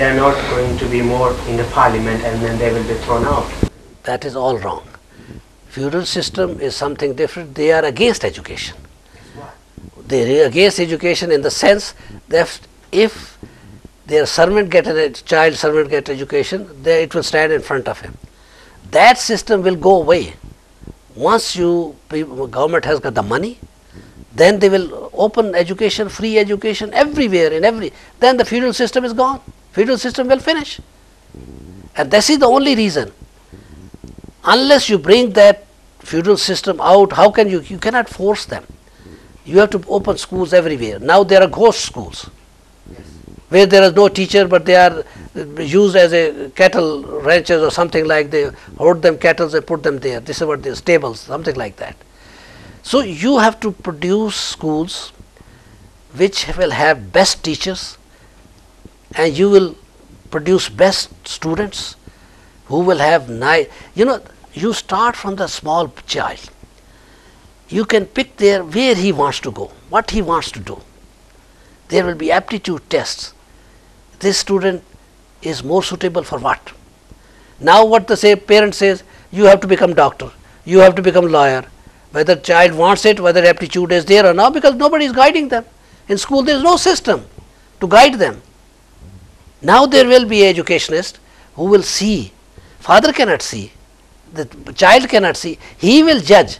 they're not going to be more in the parliament and then they will be thrown out. That is all wrong. Feudal system is something different. They are against education. They are against education in the sense that if their servant child servant get education, it will stand in front of him. That system will go away. Once government has got the money, then they will open education, free education everywhere, then the feudal system is gone. Feudal system will finish. And this is the only reason. Unless you bring that feudal system out, how can you cannot force them. You have to open schools everywhere. Now there are ghost schools, where there is no teacher, but they are used as a cattle ranchers or something like. They hoard them cattle and put them there. This is what they stables, something like that. So you have to produce schools which will have best teachers, and you will produce best students who will have you start from the small child. You can pick there where he wants to go, what he wants to do. There will be aptitude tests. This student is more suitable for what? Now what the parent says, you have to become doctor, you have to become lawyer. Whether child wants it, whether aptitude is there or not, because nobody is guiding them. In school there is no system to guide them. Now there will be educationists who will see. Father cannot see, the child cannot see. He will judge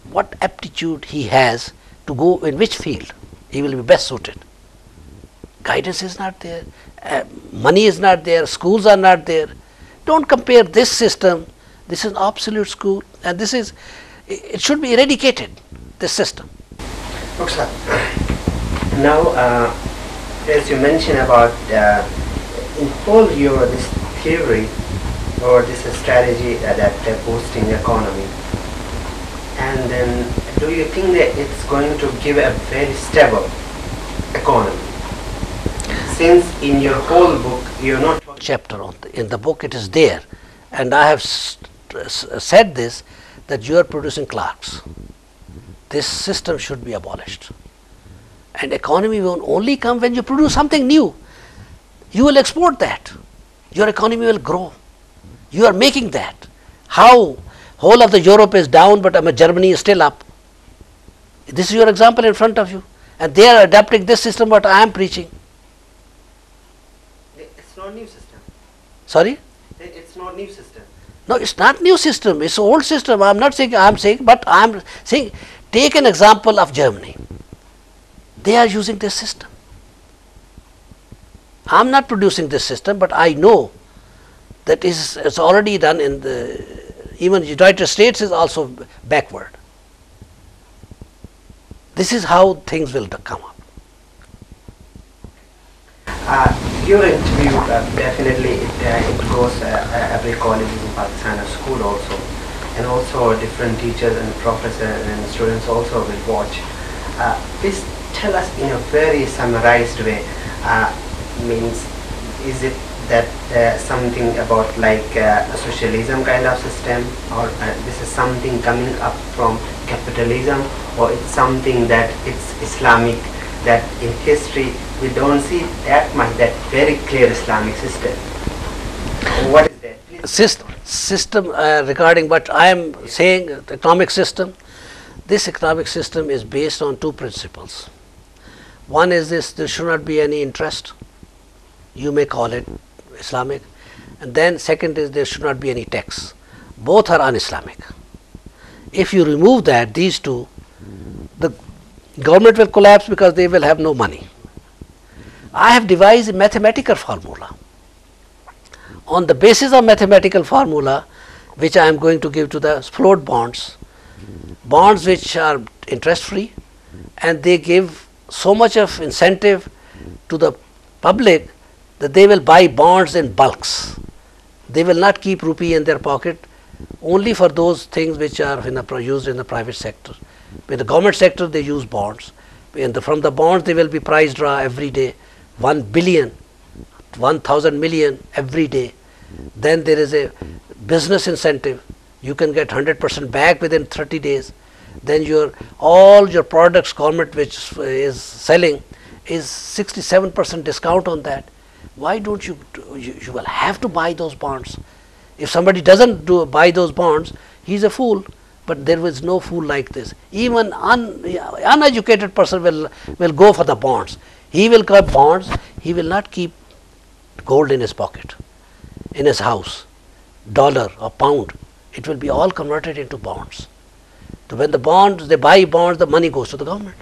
what aptitude he has to go in which field he will be best suited. Guidance is not there, money is not there, schools are not there. Don't compare this system. This is an absolute school, and it should be eradicated, this system. Okay, sir. Now, as you mentioned about in whole this theory or this strategy that boosting the economy, and then do you think that it's going to give a very stable economy? Since in your whole book you're not chapter in the book, it is there, and I have said this, that you are producing clerks. This system should be abolished, and economy will only come when you produce something new. You will export that, your economy will grow. You are making that. How whole of the Europe is down, but Germany is still up. This is your example in front of you, and they are adapting this system what I am preaching. It's not new system. Sorry? It's not new system. No, it's not new system, it's old system. I am not saying, but I am saying, take an example of Germany. They are using this system. I am not producing this system, but I know that it's already done even United States is also backward. This is how things will come up. Your interview definitely it goes every college in Pakistan or school also, and also different teachers and professors and students also will watch. Please tell us in a very summarized way. Means is it that something about like a socialism kind of system, or this is something coming up from capitalism, or it's something that it's Islamic, that in history we don't see that much, that very clear Islamic system? What is that? System regarding what I am saying, the economic system. This economic system is based on two principles. One is this: there should not be any interest. You may call it Islamic. And then second is there should not be any tax. Both are un-Islamic. If you remove that, these two, the government will collapse because they will have no money. I have devised a mathematical formula. On the basis of mathematical formula, which I am going to give to the float bonds which are interest free, and they give so much of incentive to the public that they will buy bonds in bulks. They will not keep rupee in their pocket, only for those things which are used in the private sector. In the government sector they use bonds. From the bonds they will be price draw every day, 1 billion, 1,000 million every day. Then there is a business incentive. You can get 100% back within 30 days. Then all your products government which is selling is 67% discount on that. Why don't you, you will have to buy those bonds. If somebody doesn't buy those bonds, he's a fool. But there is no fool like this. Even uneducated person will go for the bonds. He will keep bonds. He will not keep gold in his pocket, in his house, dollar or pound. It will be all converted into bonds. So when they buy bonds, the money goes to the government.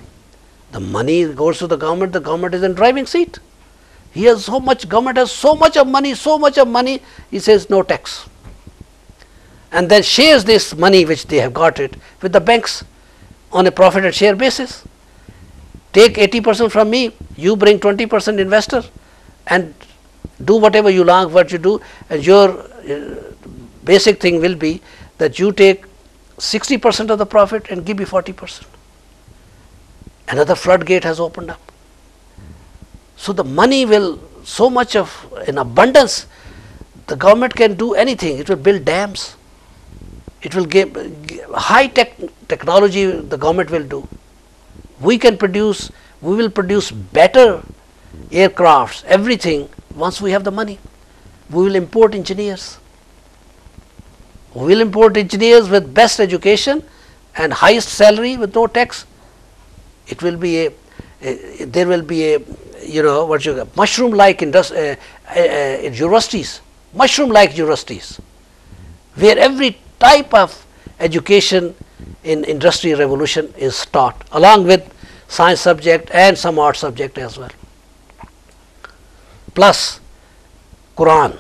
The money goes to the government is in driving seat. He has so much, government has so much of money, he says no tax. And then shares this money which they have got it with the banks on a profit and share basis. Take 80% from me, you bring 20% investor and do whatever you like, what you do, and your basic thing will be that you take 60% of the profit and give me 40%. Another floodgate has opened up. So the money will, so much of in abundance, the government can do anything. It will build dams. It will give high technology the government will do. We will produce better aircrafts, everything once we have the money. We will import engineers. We will import engineers with best education and highest salary with no tax. It will be there will be a mushroom-like universities, mushroom-like universities, where every type of education in industrial revolution is taught, along with science subject and some art subject as well. Plus, Quran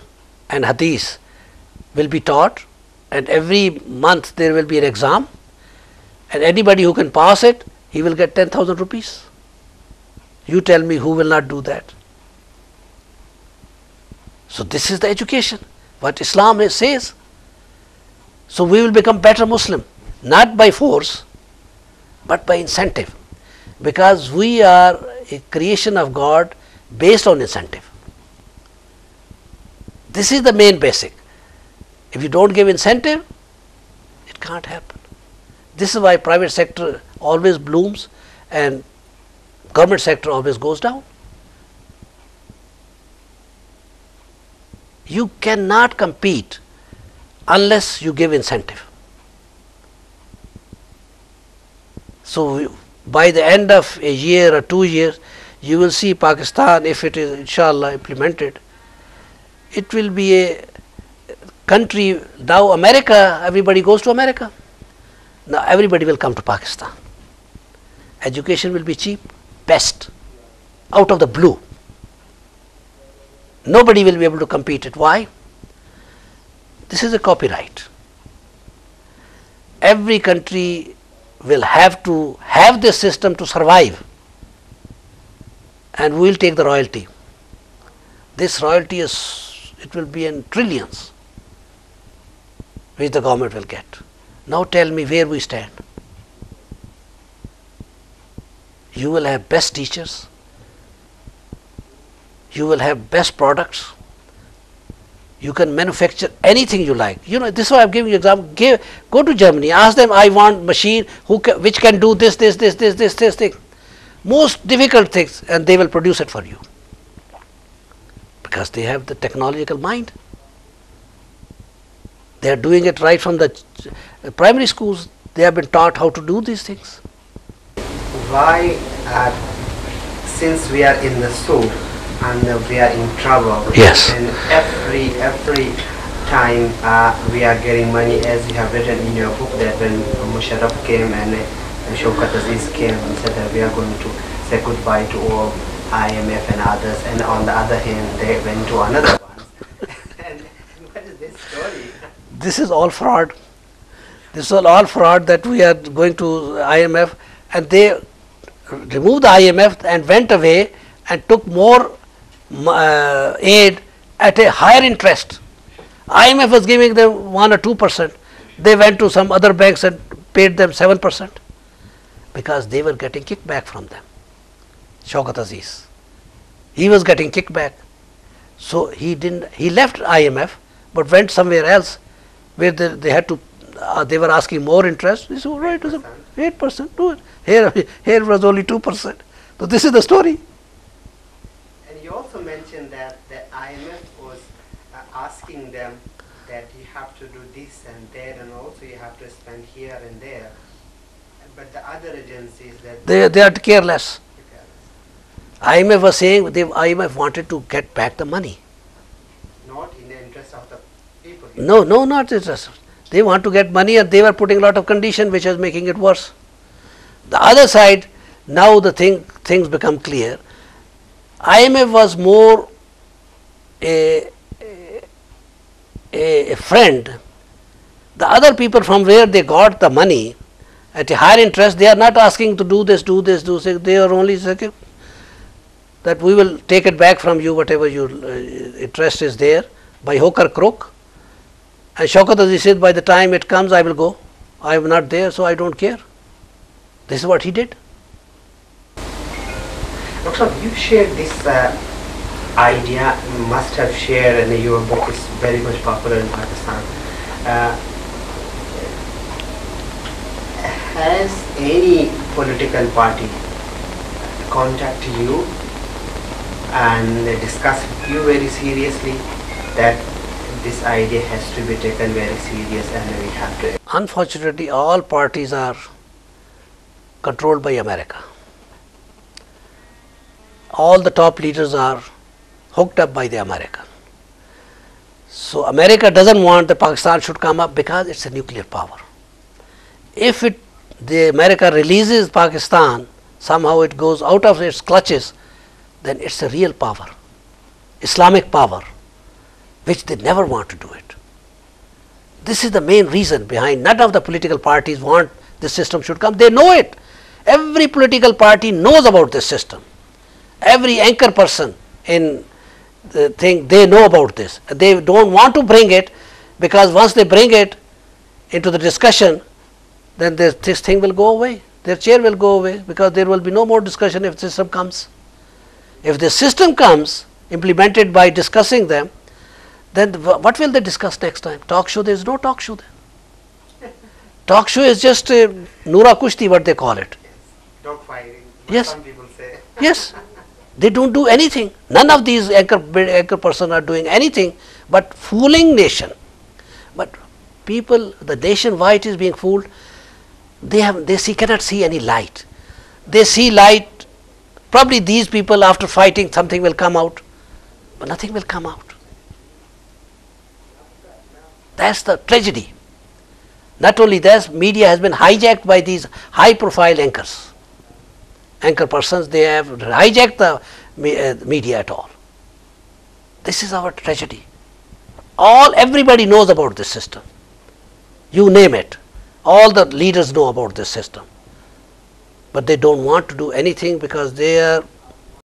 and Hadith will be taught, and every month there will be an exam, and anybody who can pass it, he will get 10,000 rupees. You tell me who will not do that? So this is the education, what Islam says. So we will become better Muslim, not by force, but by incentive, because we are a creation of God based on incentive. This is the main basic. If you don't give incentive, it can't happen. This is why private sector always blooms and government sector always goes down. You cannot compete unless you give incentive. So by the end of a year or 2 years, you will see Pakistan, if it is inshallah implemented, it will be a country. Now America, everybody goes to America. Now everybody will come to Pakistan. Education will be cheap, best, out of the blue. Nobody will be able to compete it. Why? This is a copyright. Every country will have to have this system to survive, and we will take the royalty. This royalty it will be in trillions, which the government will get. Now tell me where we stand. You will have best teachers. You will have best products. You can manufacture anything you like. This is why I am giving you an example. Go to Germany, ask them, I want machine which can do this thing. Most difficult things, and they will produce it for you. Because they have the technological mind. They are doing it right from the primary schools. They have been taught how to do these things. Why, since we are in the soup and we are in trouble, yes, and every time we are getting money, as you have written in your book that when Musharraf came and Shaukat Aziz came and said that we are going to say goodbye to all IMF and others, and on the other hand they went to another one. And what is this story? This is all fraud. This is all fraud, that we are going to IMF, and they removed the IMF and went away and took more aid at a higher interest. IMF was giving them 1 or 2%. They went to some other banks and paid them 7%, because they were getting kickback from them. Shaukat Aziz, he was getting kickback. So he left IMF but went somewhere else where they had to, they were asking more interest. He said, all right, 8%, do it. Here was only 2%. So this is the story. And you also mentioned that asking them that you have to do this and that, and also you have to spend here and there. But the other agencies that They are careless. IMF was saying IMF wanted to get back the money. not in the interest of the people. No, not interest. They want to get money, and they were putting a lot of condition which was making it worse. The other side, now the things become clear. IMF was more a friend. The other people from where they got the money at a higher interest, they are not asking to do this. They are only saying that we will take it back from you, whatever your interest is there, by hook or crook. And Shaukat Aziz said, by the time it comes, I will go. I am not there, so I don't care. This is what he did. Dr. Saab, you shared this idea, must have shared, and your book is very much popular in Pakistan. Has any political party contacted you and discussed with you very seriously that this idea has to be taken very serious and we have to? Unfortunately, all parties are controlled by America. All the top leaders are hooked up by the American. So America doesn't want that Pakistan should come up because it's a nuclear power. If the America releases Pakistan, somehow it goes out of its clutches, then it's a real power, Islamic power, which they never want to do it. This is the main reason behind. None of the political parties want this system should come. They know it. Every political party knows about this system. Every anchor person in the thing, they know about this. They don't want to bring it, because once they bring it into the discussion, then this thing will go away. Their chair will go away, because there will be no more discussion if the system comes. If the system comes, implemented by discussing them, then what will they discuss next time? Talk show? There is no talk show there. Talk show is just Noora Kushti, what they call it. Dog fighting, Yes. some people say. Yes. They don't do anything. None of these anchor person are doing anything but fooling nation. But people, the nation wide is being fooled. They cannot see any light. They see light. Probably these people, after fighting, something will come out, but nothing will come out. That's the tragedy. Not only that, media has been hijacked by these high-profile anchors. Anchor persons, they have hijacked the media at all. This is our tragedy. Everybody knows about this system. You name it. All the leaders know about this system. But they don't want to do anything because they are